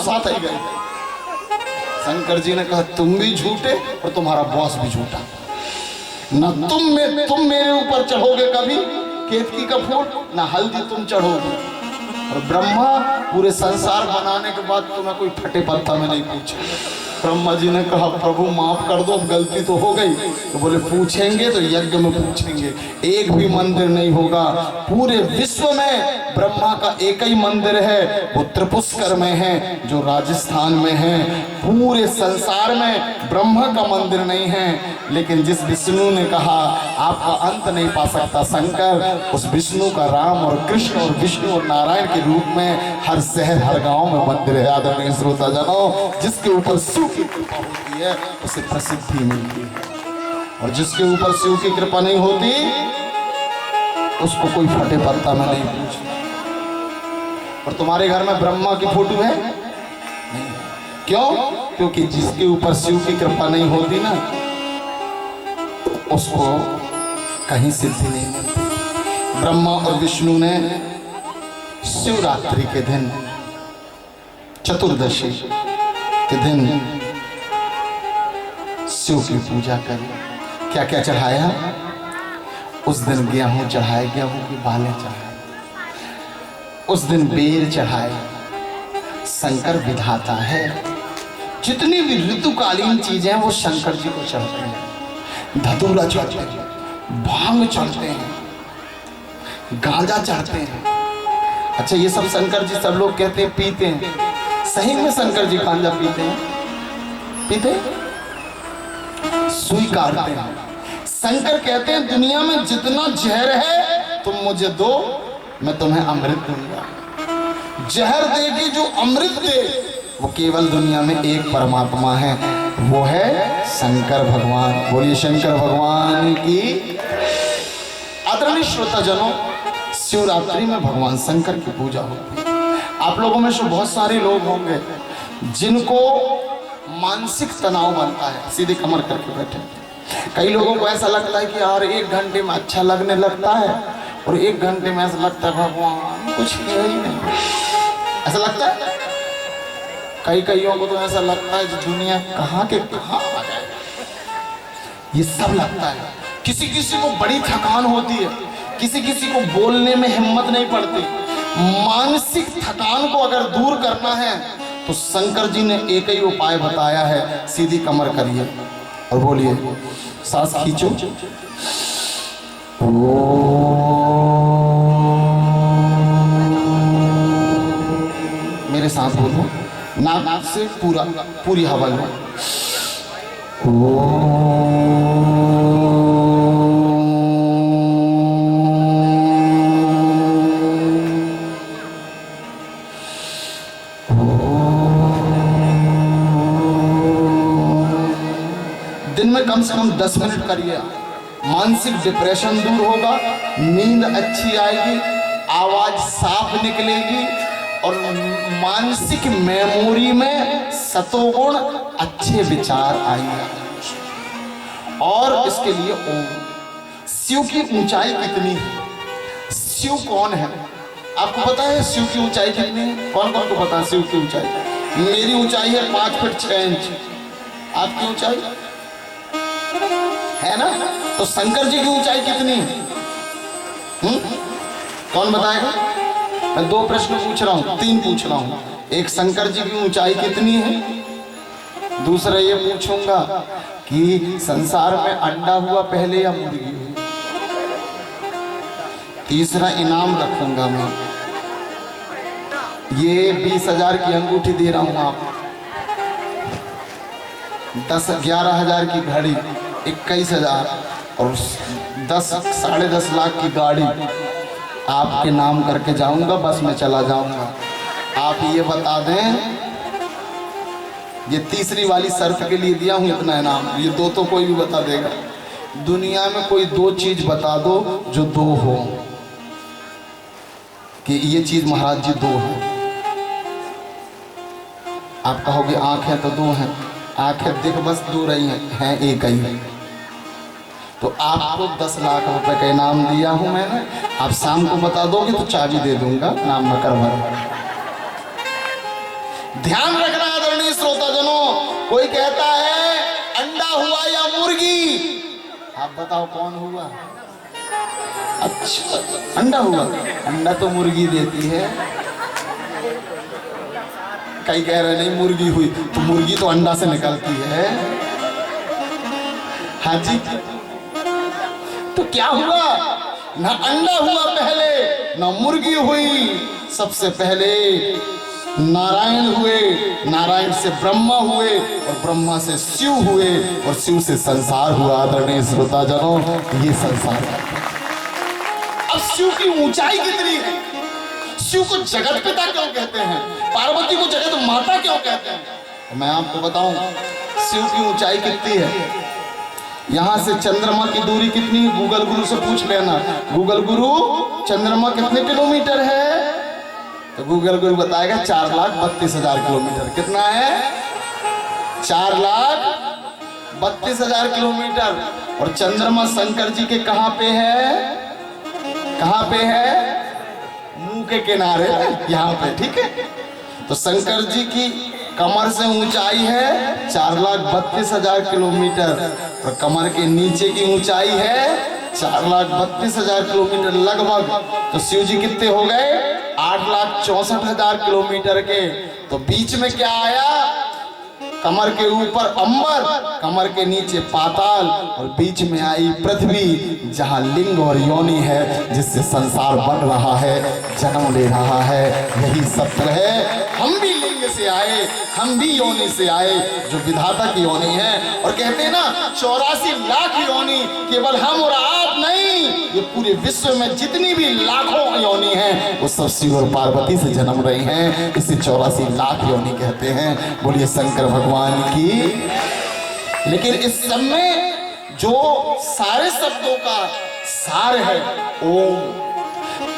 साथ ही गए। शंकर जी ने कहा तुम भी झूठे और तुम्हारा बॉस भी झूठा। न तुम मेरे ऊपर चढ़ोगे कभी केतकी का फूल, ना हल्दी तुम चढ़ोगे। और ब्रह्मा पूरे संसार बनाने के बाद तुम्हें कोई फटे पत्ता में नहीं पूछे। ब्रह्मा जी ने कहा प्रभु माफ कर दो, अब गलती तो हो गई। तो बोले पूछेंगे तो यज्ञ में पूछेंगे, एक भी मंदिर नहीं होगा। पूरे विश्व में ब्रह्मा का एक ही मंदिर है, वो त्रिपुष्कर में है जो राजस्थान में है। पूरे संसार में ब्रह्मा का मंदिर नहीं है। लेकिन जिस विष्णु ने कहा आपका अंत नहीं पा सकता शंकर, उस विष्णु का राम और कृष्ण और विष्णु और नारायण के रूप में हर शहर हर गांव में मंदिर है। आदरणीय श्रोता जनों, जिसके ऊपर शिव की कृपा होती है उसे प्रसिद्धि मिलती है, और जिसके ऊपर शिव की कृपा नहीं होती उसको कोई फटे पत्ता में नहीं पूछता। और तुम्हारे घर में ब्रह्मा की फोटो है नहीं। क्यों? क्योंकि जिसके ऊपर शिव की कृपा नहीं होती ना उसको कहीं सिद्धि नहीं मिलती। ब्रह्मा और विष्णु ने शिवरात्रि के दिन, चतुर्दशी के दिन शिव की पूजा करी। क्या क्या चढ़ाया? उस दिन गेहूं चढ़ाए, गेहूं की बालें चढ़ाए। उस दिन बेर चढ़ाए। शंकर विधाता है, जितनी भी ऋतुकालीन चीजें हैं वो शंकर जी को चढ़ते हैं। धतूरा चढ़ते हैं, भांग चढ़ते हैं, गांजा चढ़ते हैं। अच्छा ये सब शंकर जी, सब लोग कहते हैं पीते हैं, सही में शंकर जी गांजा पीते हैं? पीते सुई काटते हैं। शंकर कहते हैं दुनिया में जितना जहर है तुम मुझे दो, मैं तुम्हें अमृत दूंगा। जहर देगी जो अमृत दे वो केवल दुनिया में एक परमात्मा है, वो है शंकर भगवान। बोलिए शंकर भगवान की। आदरणीय श्रोता जनों, शिवरात्रि में भगवान शंकर की पूजा होती है। आप लोगों में से बहुत सारे लोग होंगे जिनको मानसिक तनाव बनता है, सीधे कमर करके बैठे। कई लोगों को ऐसा लगता है कि यार 1 घंटे में अच्छा लगने लगता है और 1 घंटे में ऐसा लगता है भगवान कुछ है ही नहीं, ऐसा लगता है। कईयों को तो ऐसा लगता है कि दुनिया कहाँ के कहाँ आ जाए, ये सब लगता है। किसी किसी को बड़ी थकान होती है, किसी किसी को बोलने में हिम्मत नहीं पड़ती। मानसिक थकान को अगर दूर करना है तो शंकर जी ने एक ही उपाय बताया है, सीधी कमर करिए और बोलिए, सांस खींचो, मेरे साथ बोलो, नाक से पूरी हवा लो। दिन में कम से कम 10 मिनट करिए। मानसिक डिप्रेशन दूर होगा, नींद अच्छी आएगी, आवाज साफ निकलेगी और मानसिक मेमोरी में सतोगुण अच्छे विचार आएंगे। और इसके लिए ओम। शिव की ऊंचाई कितनी है? शिव कौन है आपको पता है? शिव की ऊंचाई कितनी है? कौन कौन को पता है शिव की ऊंचाई? मेरी ऊंचाई है 5 फीट 6 इंच। आपकी ऊंचाई है ना? तो शंकर जी की ऊंचाई कितनी है? कौन बताएगा? मैं 2 प्रश्न पूछ रहा हूँ, 3 पूछ रहा हूँ। एक, शंकर जी की ऊंचाई कितनी है? दूसरा ये पूछूंगा कि संसार में अंडा हुआ पहले या मुर्गी हुई? तीसरा इनाम रखूंगा मैं, ये 20,000 की अंगूठी दे रहा हूँ आप, 11,000 की घड़ी, 21,000 और 10-10.5 लाख की गाड़ी आपके नाम करके जाऊंगा, बस में चला जाऊंगा। आप ये बता दें, ये तीसरी वाली शर्त के लिए दिया हूं इतना इनाम, ये 2 तो कोई भी बता देगा। दुनिया में कोई 2 चीज बता दो जो 2 हो, कि ये चीज महाराज जी 2 है। आप कहोगे आंखें तो 2 हैं, आंखें दिख बस 2 रही हैं, एक ही है। तो आपको 10 लाख रुपए का इनाम दिया हूं मैंने, आप शाम को बता दोगे तो चाबी दे दूंगा, नाम न करवा। ध्यान रखना आदरणीय श्रोताजनों, कोई कहता है अंडा हुआ या मुर्गी, आप बताओ कौन हुआ? अच्छा, अंडा हुआ। अंडा तो मुर्गी देती है। कई कह रहे नहीं मुर्गी हुई, तो मुर्गी तो अंडा से निकलती है। हाँ जी, तो क्या हुआ? ना अंडा हुआ पहले, ना मुर्गी हुई। सबसे पहले नारायण हुए, नारायण से ब्रह्मा हुए, और ब्रह्मा से शिव हुए, और शिव से संसार हुआ। आदरणीय श्रोताजनों, ये संसार है। अब शिव की ऊंचाई कितनी है? शिव को जगत पिता क्यों कहते हैं? पार्वती को जगत माता क्यों कहते हैं? तो मैं आपको बताऊं, शिव की ऊंचाई कितनी है। यहां से चंद्रमा की दूरी कितनी है? गूगल गुरु से पूछ लेना। गूगल गुरु, चंद्रमा कितने किलोमीटर है? तो गूगल गुरु बताएगा 4,32,000 किलोमीटर। कितना है? 4,32,000 किलोमीटर। और चंद्रमा शंकर जी के कहां पे है? कहां पे है? मुंह के किनारे, यहाँ पे, ठीक है। तो शंकर जी की कमर से ऊंचाई है 4,32,000 किलोमीटर, और कमर के नीचे की ऊंचाई है 4,32,000 किलोमीटर लगभग। तो शिव जी कितने हो गए? 8,64,000 किलोमीटर के। तो बीच में क्या आया? कमर के ऊपर अंबर, कमर के नीचे पाताल, और बीच में आई पृथ्वी, जहां लिंग और योनि है, जिससे संसार बन रहा है, जन्म ले रहा है। यही सत्य है। हम भी लिंग से आए, हम भी योनि से आए, जो विधाता की योनि है। और कहते हैं ना 84 लाख योनि, केवल हम और आप नहीं, ये पूरे विश्व में जितनी भी लाखों योनि हैं, वो सब शिव और पार्वती से जन्म रही हैं। इसे 84 लाख योनि कहते हैं। बोलिए शंकर भगवान की। लेकिन इस सब में जो सारे शब्दों का सार है ओम।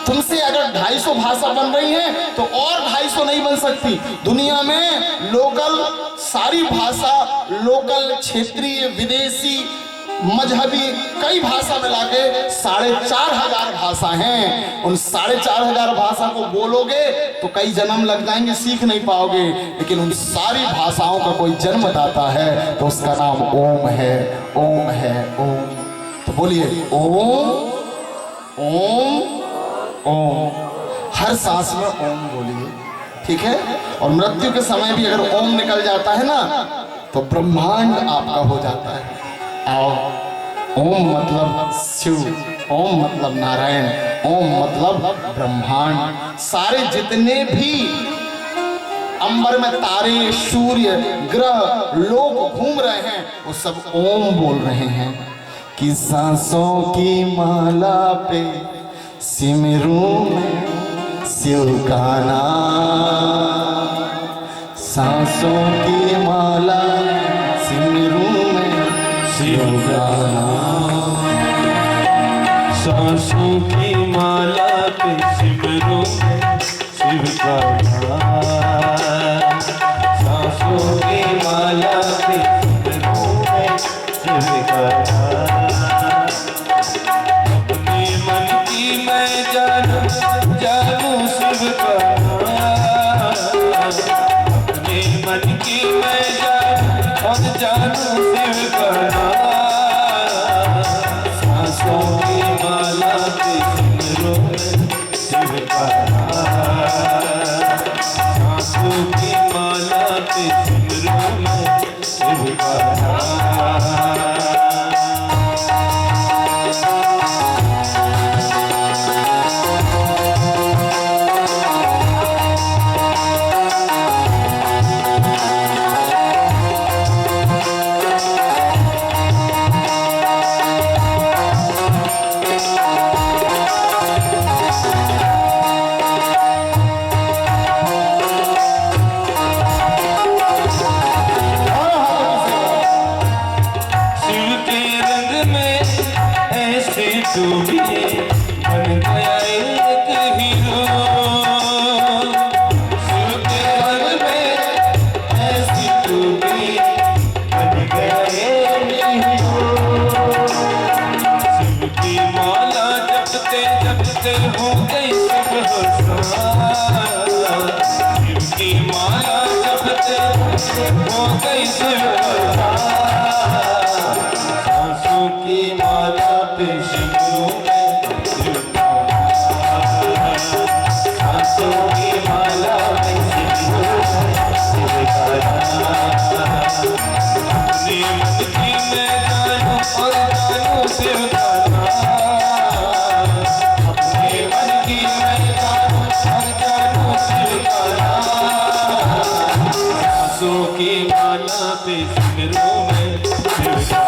तुमसे अगर 250 भाषा बन रही है तो और 250 नहीं बन सकती। दुनिया में लोकल सारी भाषा, लोकल, क्षेत्रीय, विदेशी, मजहबी, कई भाषा मिला के 4,500 भाषा हैं। उन 4,500 भाषा को बोलोगे तो कई जन्म लग जाएंगे, सीख नहीं पाओगे। लेकिन उन सारी भाषाओं का कोई जन्म दाता है, तो उसका नाम ओम है। ओम है, ओम। तो बोलिए ओम, ओम, ओम। हर सांस में ओम बोलिए, ठीक है। और मृत्यु के समय भी अगर ओम निकल जाता है ना, तो ब्रह्मांड आपका हो जाता है। ओम मतलब शिव, ओम मतलब नारायण, ओम मतलब ब्रह्मांड। सारे जितने भी अंबर में तारे, सूर्य, ग्रह, लोग घूम रहे हैं, वो सब ओम बोल रहे हैं। कि सांसों की माला पे सिमरूं में शिव का नाम, सांसों की माला सिमरूं में शिव का नाम, सांसों की माला पे सिमरूं में शिव का नाम, सांसों की माला पे सिमरूं में शिव का नाम। अपने मन की मैं जानूं शिव का नाम, अपने मन की मैं जानूं शिव का नाम, सांसों की माला पे सिमरूं में शिव का नाम, सांसों की माला पे सिमरूं में शिव का नाम। चाहते हो गई शिवकथा। सांसों की माला पे सिमरू मैं शिवकथा। सांसों की माला पे सिमरू मैं शिवकथा। अपने मन की मैं जानूं और जानूं शिवकथा। अपने मन की मैं जानूं और जानूं शिवकथा। सांसों की माला पे सिमरू मैं शिवकथा।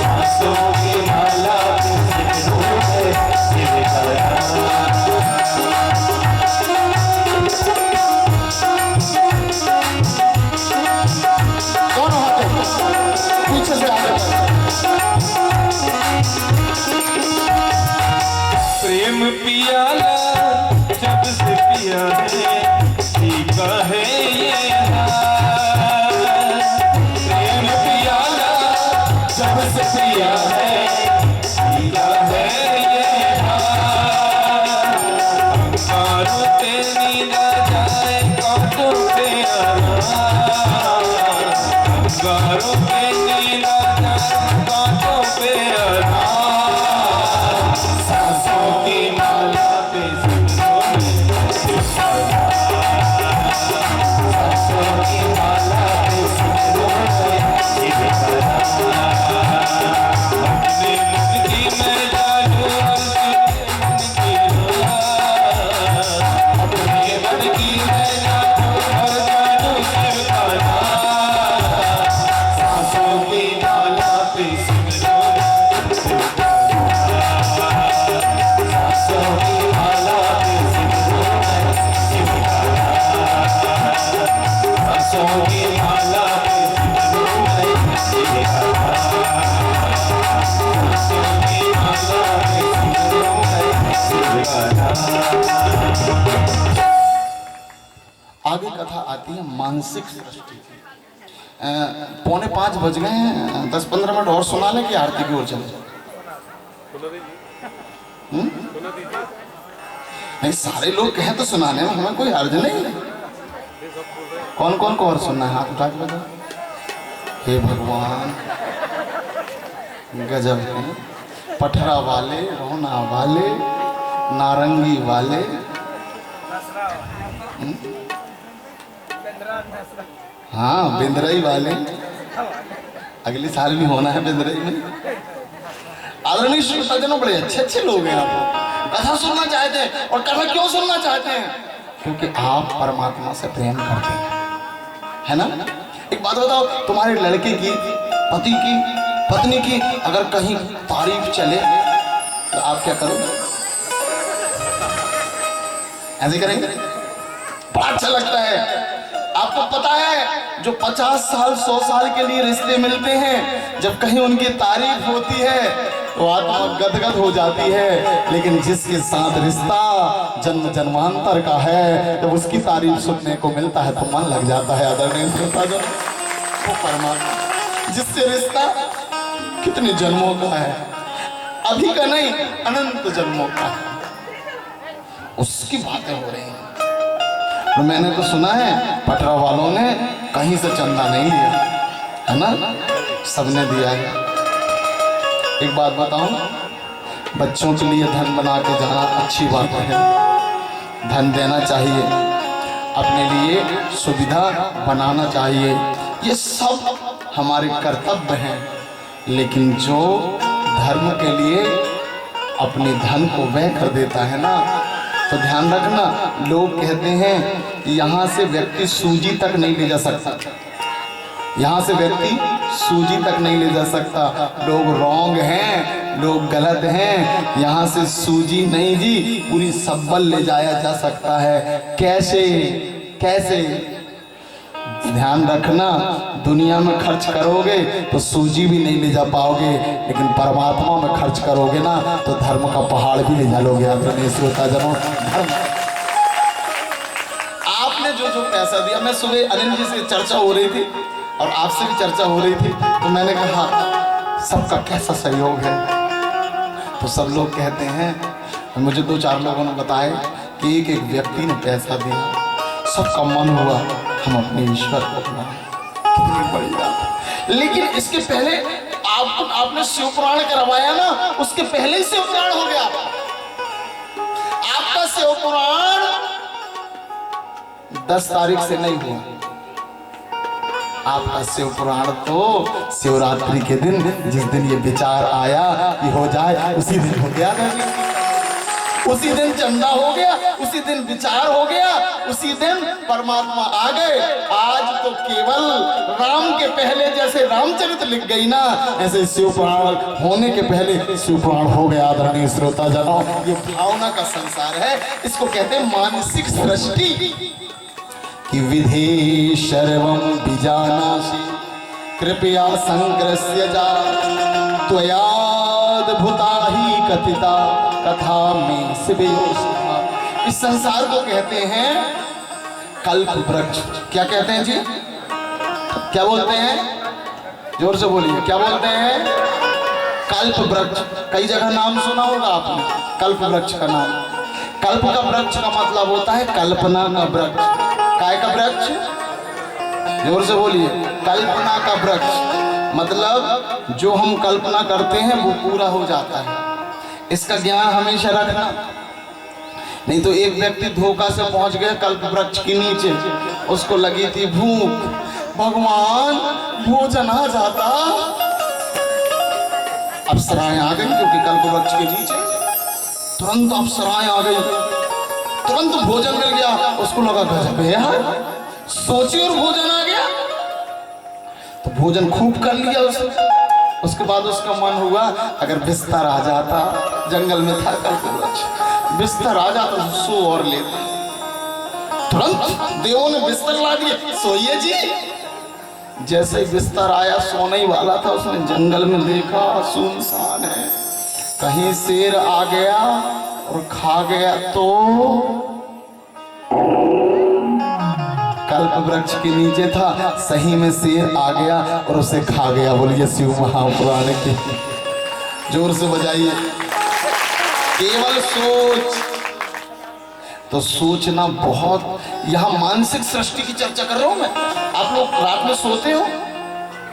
सांसों की माला पे सिमरू मैं शिवकथा। दोनों हाथों पीछे से आगे प्रेम पियाला जब से पिया है पीका है ये हाल। प्रेम पियाला जब से पिया है पीका है ये हाल। अंगारों पे नींद आ जाए कांटों पे आराम। अंगारों पे नींद आ जाए कांटों पे आराम। सांसों की माला पे सिमरू मैं शिवकथा। सांसों की माला पे सिमरू मैं शिवकथा। अपने मन की मैं जानूं और मन की अपने मन की मैं जानूं और जानूं शिवकथा। सांसों की माला पे सिमरू मैं शिवकथा। सांसों की माला पे सिमरू मैं शिवकथा। सांसों की माला पे सिमरू मैं शिवकथा। सांसों की माला पे सिमरू मैं शिवकथा। आगे कथा आती है मानसिक सृष्टि की। 4:45 बज गए हैं, 10-15 मिनट और सुना लें कि आरती की ओर चले। नहीं, सारे लोग कहें तो सुनाने में हमें कोई अर्ज नहीं है। कौन कौन को और सुनना है, हाथ उठा के बताओ। हे भगवान, गजब है। पठरा वाले, रोना वाले, नारंगी वाले, हाँ बिंदरई वाले। अगले साल भी होना है बिंदरई में। आदरणीय श्रोताजनों, बड़े अच्छे अच्छे लोग हैं आप। कथा सुनना चाहते हैं। और कथा क्यों सुनना चाहते हैं? क्योंकि आप परमात्मा से प्रेम करते हैं, है ना। एक बात बताओ, तुम्हारे लड़के की, पति की, पत्नी की अगर कहीं तारीफ चले तो आप क्या करोगे? ऐसे करेंगे? बड़ा अच्छा लगता है। आपको पता है, जो 50 साल 100 साल के लिए रिश्ते मिलते हैं, जब कहीं उनकी तारीफ होती है तो आत्मा गदगद हो जाती है। लेकिन जिसके साथ रिश्ता जन्म जन्मांतर का है, जब उसकी तारीफ सुनने को मिलता है तो मन लग जाता है। आदरणीय श्रोताजन, वो परमात्मा जिससे रिश्ता कितने जन्मों का है, अभी का नहीं, अनंत जन्मों का है, उसकी बातें हो रही हैं। तो मैंने तो सुना है पटरा वालों ने कहीं से चंदा नहीं लिया, है ना, सबने दिया है। एक बात बताऊं, बच्चों के लिए धन बना के जाना अच्छी बात है, धन देना चाहिए, अपने लिए सुविधा बनाना चाहिए, ये सब हमारे कर्तव्य हैं। लेकिन जो धर्म के लिए अपने धन को व्यय कर देता है ना, तो ध्यान रखना, लोग कहते हैं यहाँ से व्यक्ति सूजी तक नहीं ले जा सकता, यहाँ से व्यक्ति सूजी तक नहीं ले जा सकता। लोग रॉन्ग हैं, लोग गलत हैं। यहाँ से सूजी नहीं जी, पूरी सब्बल ले जाया जा सकता है। कैसे कैसे? ध्यान रखना, दुनिया में खर्च करोगे तो सूजी भी नहीं ले जा पाओगे, लेकिन परमात्मा में खर्च करोगे ना तो धर्म का पहाड़ भी ले जा लोगे। आदरणीय श्रोताजनों, धर्म आपने जो जो पैसा दिया, मैं सुबह अनिल जी से चर्चा हो रही थी और आपसे भी चर्चा हो रही थी, तो मैंने कहा सबका कैसा सहयोग है, तो सब लोग कहते हैं, मुझे 2-4 लोगों ने बताया कि एक एक व्यक्ति ने पैसा दिया, सबका मन हुआ हम अपने ईश्वर को अपनाएं। कितनी बड़ी बात। लेकिन इसके पहले आपने शिव पुराण करवाया ना, उसके पहले ही शिव पुराण हो गया। आपका शिव पुराण 10 तारीख से नहीं हुआ, आपका शिव पुराण तो शिवरात्रि के दिन, जिस दिन ये विचार आया कि हो जाए, उसी दिन हो गया था। उसी दिन चंदा हो गया, उसी दिन विचार हो गया, उसी दिन परमात्मा आ गए। आज तो केवल राम के पहले जैसे रामचरित लिख गई ना, ऐसे शिव पुराण होने के पहले शिव पुराण हो गया। आदरणीय श्रोता जनों, ये भावना का संसार है, इसको कहते हैं मानसिक सृष्टि कि विधि सर्वं विजानासि कृपया संग्रस्य जा त्वयाद्भुता ही कथिता कथा में शिवयोषिता। इस संसार को कहते हैं कल्प वृक्ष। क्या कहते हैं जी? क्या बोलते हैं? जोर से बोलिए, क्या बोलते हैं? कल्प वृक्ष। कई जगह नाम सुना होगा आपने कल्प वृक्ष का नाम। कल्प का वृक्ष का मतलब होता है कल्पना का वृक्ष। काय का वृक्ष? जोर से बोलिए, कल्पना का वृक्ष। मतलब जो हम कल्पना करते हैं वो पूरा हो जाता है। इसका ज्ञान हमेशा रखना। नहीं तो एक व्यक्ति धोखा से पहुंच गया कल्प वृक्ष के नीचे, उसको लगी थी भूख, भगवान भोजन आ जाता। अप्सराएं आ गई, क्योंकि कल्प वृक्ष के नीचे तुरंत अप्सराएं आ गई, तुरंत भोजन मिल गया। उसको लगा गजब है यार, सोचिए और भोजन आ गया। तो भोजन खूब कर लिया उसने। उसके बाद उसका मन हुआ अगर बिस्तर आ जाता, जंगल में था कल्प वृक्ष, बिस्तर आ जाता तो सो और लेता। तुरंत देवों ने बिस्तर ला दिए, सोइए जी। जैसे ही बिस्तर आया, सोने ही वाला था, उसने जंगल में देखा सुनसान है, कहीं शेर आ गया और खा गया तो कल्प वृक्ष के नीचे था, सही में शेर आ गया और उसे खा गया। बोलिए शिव महापुराण की जोर से बजाइए। केवल सोच, तो सोचना बहुत। यहाँ मानसिक सृष्टि की चर्चा कर रहा हूं मैं। आप लोग रात में सोते हो?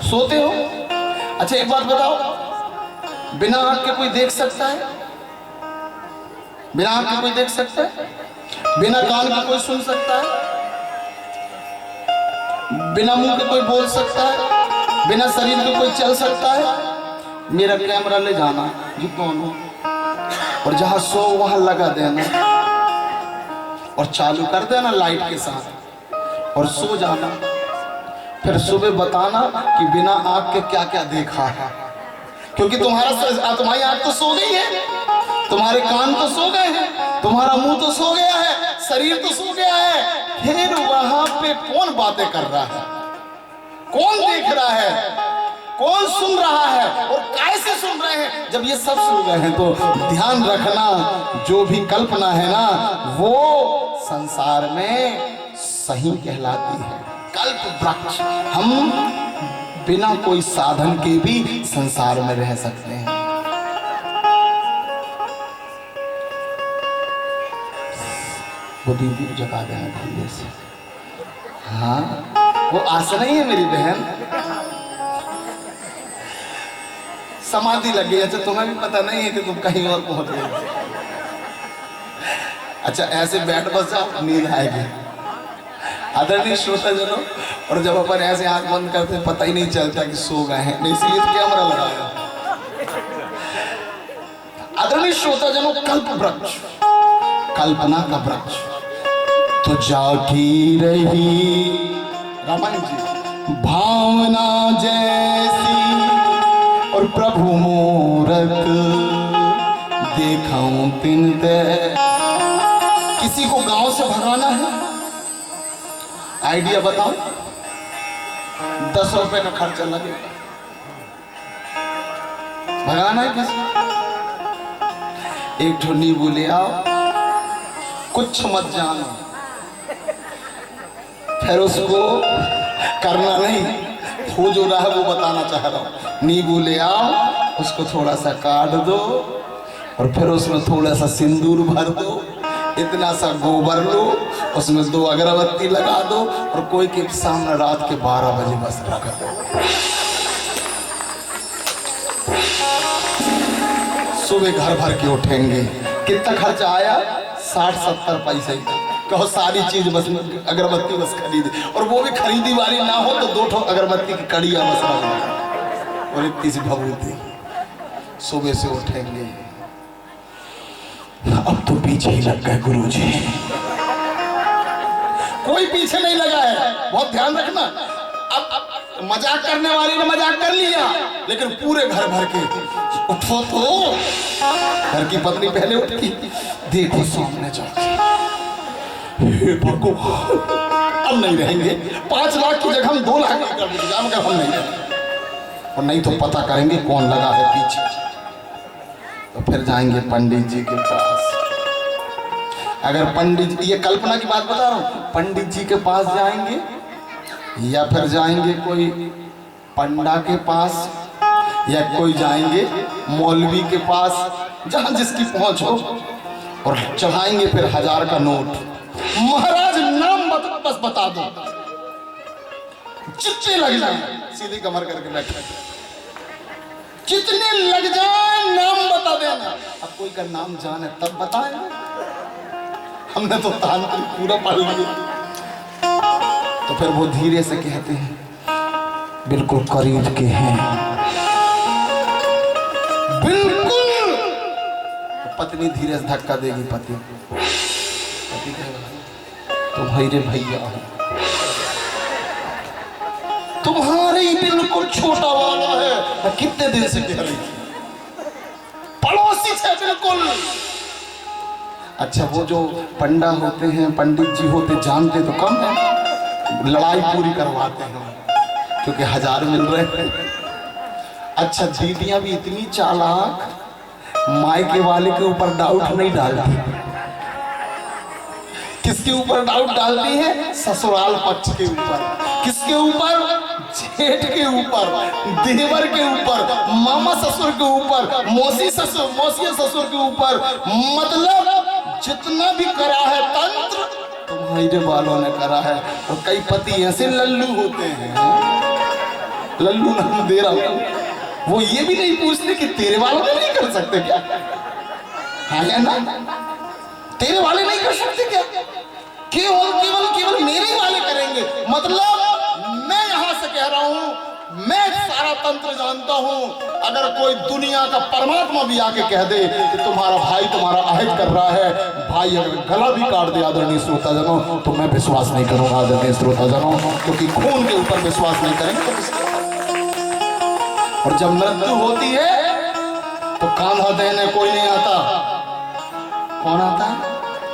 सोते हो? अच्छा एक बात बताओ, बिना आंख के कोई देख सकता है? बिना आंख के कोई देख सकता है? बिना कान के कोई सुन सकता है? बिना मुंह के कोई बोल सकता है? बिना शरीर के कोई चल सकता है? मेरा कैमरा ले जाना जी कौन हो, और जहां सो वहां लगा देना और चालू कर देना लाइट के साथ और सो जाना। फिर सुबह बताना कि बिना आंख के क्या क्या देखा है, क्योंकि तुम्हारी आंख तो सो गई है, तुम्हारे कान तो सो गए हैं, तुम्हारा मुंह तो सो गया है, शरीर तो सो गया है। फिर वहां पे कौन बातें कर रहा है, कौन देख रहा है, कौन सुन रहा है और कैसे सुन रहे हैं? जब ये सब सुन रहे हैं तो ध्यान रखना, जो भी कल्पना है ना वो संसार में सही कहलाती है। कल्प वृक्ष। हम बिना कोई साधन के भी संसार में रह सकते हैं। वो दीदी को जगा देना धीरे से। हाँ, वो आस नहीं है मेरी बहन, समाधि लग गई। अच्छा तुम्हें भी पता नहीं है कि तुम कहीं और पहुंच गए। अच्छा ऐसे बैठ बस जाओ, नींद आएगी। आदरणीय श्रोता जनों, और जब अपन ऐसे आंख बंद करते हैं पता ही नहीं चलता कि सो गए हैं, नहीं इसलिए तो कैमरा लगाया। आदरणीय श्रोता जनों, कल्प वृक्ष, कल्पना का वृक्ष तो जागी रही रामायण जी भावना जैसी, और प्रभु मूरत देखाऊं तिन दे। किसी को गांव से भगाना है, आइडिया बताओ, 10 रुपए का खर्चा लगेगा। भगाना है किसी, एक ठो नींबू ले आओ, कुछ मत जानो, फिर उसको करना नहीं, हो जो रहा है वो बताना चाह रहा हूं। नींबू ले आओ, उसको थोड़ा सा काट दो और फिर उसमें थोड़ा सा सिंदूर भर दो, इतना सा गोबर लो, उसमें 2 अगरबत्ती लगा दो और कोई के सामने रात के 12 बजे बस रख दो। सुबह घर भर के उठेंगे। कितना खर्चा आया? 60-70 पैसे। कहो सारी चीज बस अगरबत्ती बस खरीदे, और वो भी खरीदी वाली ना हो तो 2 अगरबत्ती की कड़िया बस रख दो और इतनी सी भभूति। सुबह से उठेंगे। अब तो पीछे ही लग गए गुरुजी। कोई पीछे नहीं लगा है, बहुत ध्यान रखना। अब मजाक करने वाले ने मजाक कर लिया, लेकिन पूरे घर भर के उठो तो घर की पत्नी पहले उठी, देखो सामने जाके, हे भगवान अब नहीं रहेंगे। 5 लाख की जगह हम 2 लाख कर देंगे, हम नहीं रहेंगे। और नहीं तो पता करेंगे कौन लगा है पीछे। तो फिर जाएंगे पंडित जी के पास। अगर पंडित, ये कल्पना की बात बता रहा हूँ, पंडित जी के पास जाएंगे या फिर जाएंगे कोई पंडा के पास, या कोई जाएंगे मौलवी के पास, जहां जिसकी पहुंच हो, और चढ़ाएंगे फिर 1000 का नोट। महाराज नाम बस बता दो, जितने लग जाए, सीधी कमर करके बैठे, जितने लग जाए नाम बता देना। अब कोई का नाम जाने तब बताए, हमने तो तांत्रिक पूरा पढ़ लिया। तो फिर वो धीरे से कहते हैं, बिल्कुल करीब के हैं, बिल्कुल। तो पत्नी धीरे से धक्का देगी पति कहेगा, तुम्हारे भैया है, तुम्हारे ही बिल्कुल छोटा वाला है। कितने दिन से कह रही थी, पड़ोसी से बिल्कुल। अच्छा, वो जो पंडा होते हैं, पंडित जी होते, जानते तो कम है, लड़ाई पूरी करवाते हैं क्योंकि 1000 मिल रहे हैं। अच्छा, दीदियां भी इतनी चालाक, मायके वाले के ऊपर डाउट नहीं डालती। किसके ऊपर डाउट डालती है? ससुराल पक्ष के ऊपर। किसके ऊपर? जेठ के ऊपर, देवर के ऊपर, मामा ससुर के ऊपर, मौसी ससुर के ऊपर। मतलब जितना भी करा है तंत्र, तुम्हारे वालों ने करा है। और कई पति ऐसे लल्लू होते हैं, लल्लू नाम दे रहा हूं, वो ये भी नहीं पूछते कि तेरे वालों ने नहीं कर सकते क्या? हाँ या ना? तेरे वाले नहीं कर सकते क्या? केवल मेरे वाले करेंगे। मतलब मैं यहां से कह रहा हूं, मैं सारा तंत्र जानता हूं। अगर कोई दुनिया का परमात्मा भी आके कह दे कि तुम्हारा भाई तुम्हारा अहित कर रहा है, भाई अगर गला भी काट दे आदरणीय श्रोताजनों, तो मैं विश्वास नहीं करूंगा आदरणीय श्रोताजनों, क्योंकि खून के ऊपर विश्वास नहीं करेंगे तो। और जब मृत्यु होती है तो कांधा देने कोई नहीं आता। कौन आता है?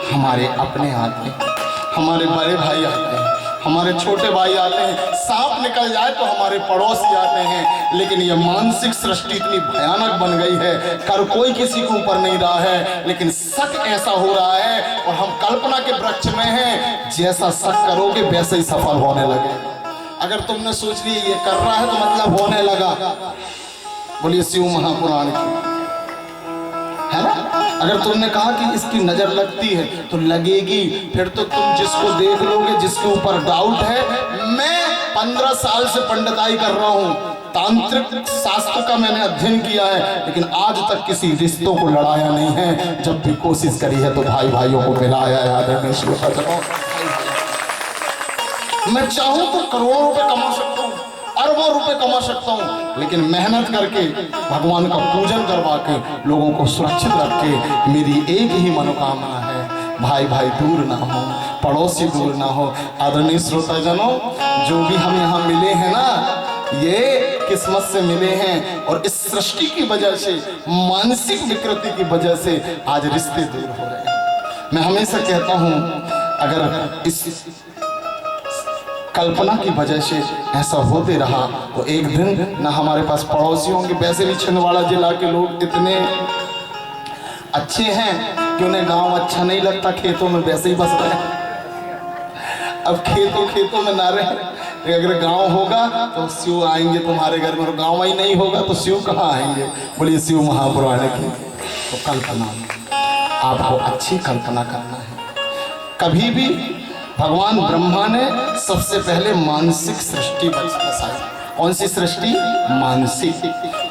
हमारे अपने आते हैं, हमारे बड़े भाई आते हैं, हमारे छोटे भाई आते हैं। सांप निकल जाए तो हमारे पड़ोसी आते हैं। लेकिन ये मानसिक सृष्टि इतनी भयानक बन गई है, कर कोई किसी के ऊपर नहीं रहा है, लेकिन शक ऐसा हो रहा है। और हम कल्पना के वृक्ष में हैं, जैसा शक करोगे वैसे ही सफल होने लगे। अगर तुमने सोच लिया ये कर रहा है तो मतलब होने लगा। बोलिए शिव महापुराण की, है ना? अगर तुमने कहा कि इसकी नजर लगती है तो लगेगी। फिर तो तुम जिसको देख लोगे, जिसके ऊपर डाउट है। मैं 15 साल से पंडिताई कर रहा हूँ, तांत्रिक शास्त्र का मैंने अध्ययन किया है, लेकिन आज तक किसी रिश्तों को लड़ाया नहीं है। जब भी कोशिश करी है तो भाई भाइयों को मिलाया है। मैं चाहूं तो करोड़ों रुपए कमा सकता हूँ, अरबों रुपए कमा सकता हूँ, लेकिन मेहनत करके भगवान का पूजन करवा के लोगों को सुरक्षित रख के मेरी एक ही मनोकामना है, भाई भाई दूर ना हो, पड़ोसी दूर ना हो। आदरणीय श्रोताजनों, जो भी हम यहाँ मिले हैं ना, ये किस्मत से मिले हैं। और इस सृष्टि की वजह से, मानसिक विकृति की वजह से आज रिश्ते दूर हो रहे हैं। मैं हमेशा कहता हूँ, अगर इस कल्पना की वजह से ऐसा होते रहा तो एक दिन ना हमारे पास पड़ोसी होंगे। वैसे भी छिंदवाड़ा जिला के लोग इतने अच्छे हैं कि उन्हें गांव अच्छा नहीं लगता, खेतों में वैसे ही बस रहे। अब खेतों में ना रहे, अगर गांव होगा तो शिव आएंगे तुम्हारे घर में, और गांव ही नहीं होगा तो शिव कहाँ आएंगे? बोलिए शिव महापुराण की। तो कल्पना, आपको अच्छी कल्पना करना है। कभी भी भगवान ब्रह्मा ने सबसे पहले मानसिक सृष्टि बसाई। कौन सी सृष्टि? मानसिक।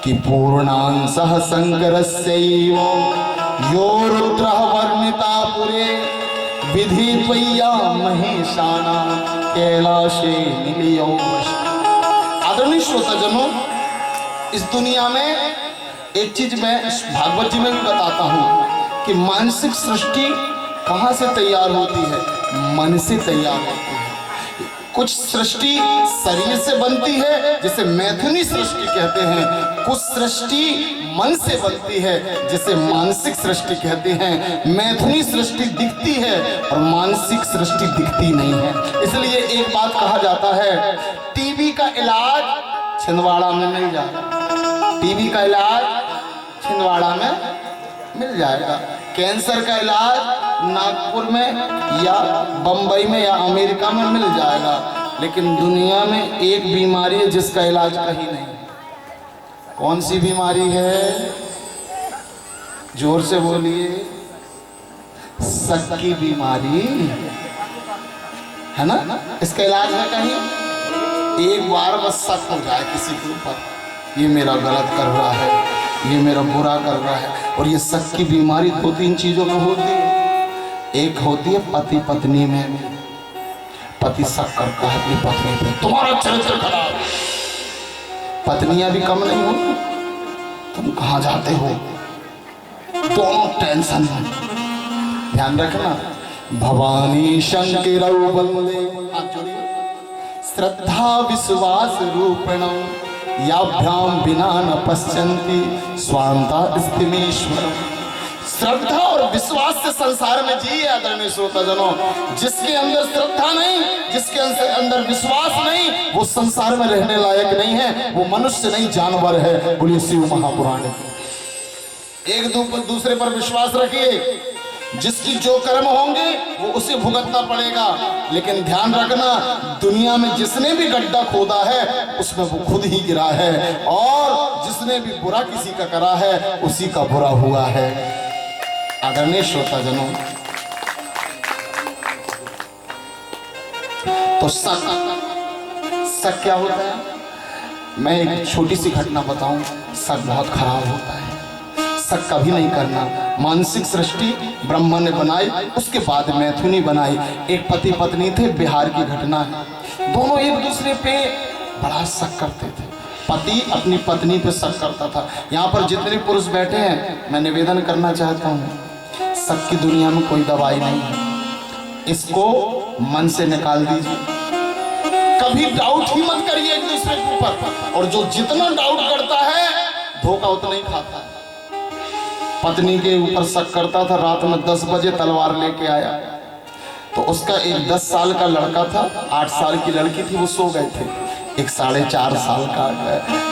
कि पूर्णांशः शंकरस्यैव यो रुद्रः वर्णिता पुरे विधि त्वय्या महेशाना कैलाशे निलयो। आदरणीय श्रोताजनों, इस दुनिया में एक चीज मैं भागवत जी में भी बताता हूं कि मानसिक सृष्टि कहां से तैयार होती है? मन से तैयार होती है। कुछ सृष्टि शरीर से बनती है जिसे मैथुनी सृष्टि कहते हैं, कुछ सृष्टि मन से बनती है जिसे मानसिक सृष्टि कहते हैं। मैथुनी सृष्टि दिखती है और मानसिक सृष्टि दिखती नहीं है। इसलिए एक बात कहा जाता है, टीबी का इलाज छिंदवाड़ा में मिल जाएगा। टीबी का इलाज छिंदवाड़ा में मिल जाएगा। कैंसर का इलाज नागपुर में या बंबई में या अमेरिका में मिल जाएगा। लेकिन दुनिया में एक बीमारी है जिसका इलाज कहीं नहीं। कौन सी बीमारी है? जोर से बोलिए। शक की बीमारी है ना। इसका इलाज है कहीं? एक बार बस शक हो जाए किसी के ऊपर, ये मेरा गलत कर रहा है, ये मेरा बुरा कर रहा है। और ये शक की बीमारी 2-3 चीजों में होती है। एक होती है पति पत्नी में। पति शक करता है अपनी पत्नी पे, तुम्हारा चरित्र खराब। पत्नियां भी कम नहीं होती, तुम कहां जाते हो, दोनों टेंशन में। ध्यान रखना, भवानी शंकर वंदे श्रद्धा विश्वास रूपिणम याभ्याम बिना न पश्यन्ति स्वांता स्थिमेश्वरम। श्रद्धा और विश्वास से संसार में जिए आदरणीय श्रोताजनों। जिसके अंदर श्रद्धा नहीं, जिसके अंदर विश्वास नहीं, वो संसार में रहने लायक नहीं है, वो मनुष्य नहीं जानवर है। बोलिए शिव महापुराण। एक दूसरे पर विश्वास रखिए। जिसकी जो कर्म होंगे वो उसे भुगतना पड़ेगा। लेकिन ध्यान रखना, दुनिया में जिसने भी गड्ढा खोदा है उसमें वो खुद ही गिरा है, और जिसने भी बुरा किसी का करा है उसी का बुरा हुआ है। आदरणीय श्रोताजनों, तो शक क्या होता है? मैं एक छोटी सी घटना बताऊं। शक बहुत खराब होता है। शक कभी नहीं करना। मानसिक सृष्टि ब्रह्मा ने बनाई, उसके बाद मैथुनी बनाई। एक पति पत्नी थे, बिहार की घटना है। दोनों एक दूसरे पे बड़ा शक करते थे। पति अपनी पत्नी पे शक करता था। यहाँ पर जितने पुरुष बैठे हैं, मैं निवेदन करना चाहता हूँ, शक की दुनिया में कोई दवाई नहीं है। इसको मन से निकाल दीजिए। कभी डाउट ही मत करिए एक दूसरे के ऊपर। और जो जितना डाउट करता है धोखा उतना ही खाता है। पत्नी के ऊपर शक करता था। रात में 10 बजे तलवार लेके आया, तो उसका एक 10 साल का लड़का था, 8 साल की लड़की थी, वो सो गए थे। एक 4.5 साल का,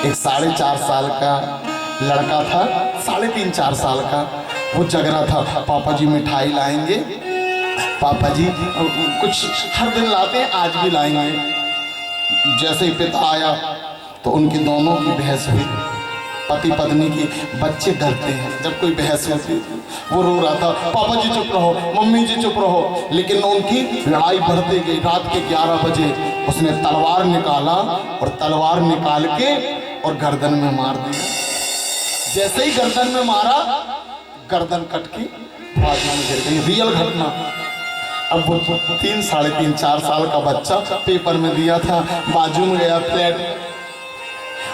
एक 4.5 साल का लड़का था, 3.5-4 साल का, वो जग रहा था। पापा जी मिठाई लाएंगे, पापा जी कुछ हर दिन लाते हैं, आज भी लाएंगे। जैसे ही पिता आया तो उनकी दोनों की बहस हुई। पति पत्नी की। बच्चे डरते हैं जब कोई बहस होती। वो रो रहा था, पापा जी चुप रहो, मम्मी जी चुप रहो। लेकिन उनकी लड़ाई बढ़ती गई। रात के 11 बजे उसने तलवार निकाला और तलवार निकाल के और गर्दन में मार दिया। जैसे ही गर्दन में मारा, गर्दन कट की बाजू में गिर गई। रियल घटना। अब वो 3, 3.5, 4 साल का बच्चा पेपर में दिया था, बाजू में गया फ्लैट,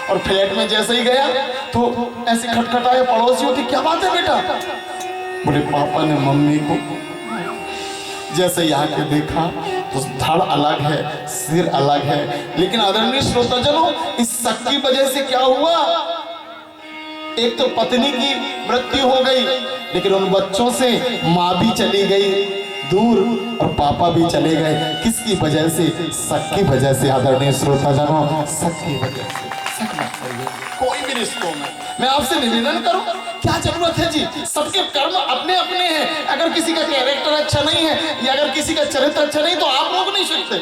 और फ्लैट में जैसे ही गया तो ऐसे खटखटाए पड़ोसियों की, क्या बात है बेटा? बोले पापा ने मम्मी को जैसे ही आके देखा तो धड़ अलग है, सिर अलग है। लेकिन आदरणीय श्रोताजनों, इस शक की वजह से क्या हुआ? एक तो पत्नी की मृत्यु हो गई, लेकिन उन बच्चों से माँ भी चली गई दूर और पापा भी चले गए। किसकी वजह से? शक की वजह से। आदरणीय श्रोताजनों, शक की वजह से कोई भी रिश्तों में मैं आपसे निवेदन करूं, क्या जरूरत है जी? सबके कर्म अपने अपने हैं। अगर किसी का कैरेक्टर अच्छा नहीं है या अगर किसी का चरित्र अच्छा नहीं तो आप रोक नहीं सकते।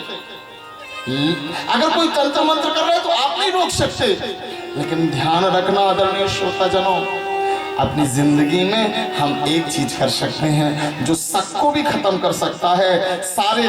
अगर कोई तंत्र मंत्र कर रहा है तो आप नहीं रोक सकते। लेकिन ध्यान रखना आदरणीय श्रोताजनों, अपनी जिंदगी में हम एक चीज कर सकते हैं जो शक को भी खत्म कर सकता है। सारे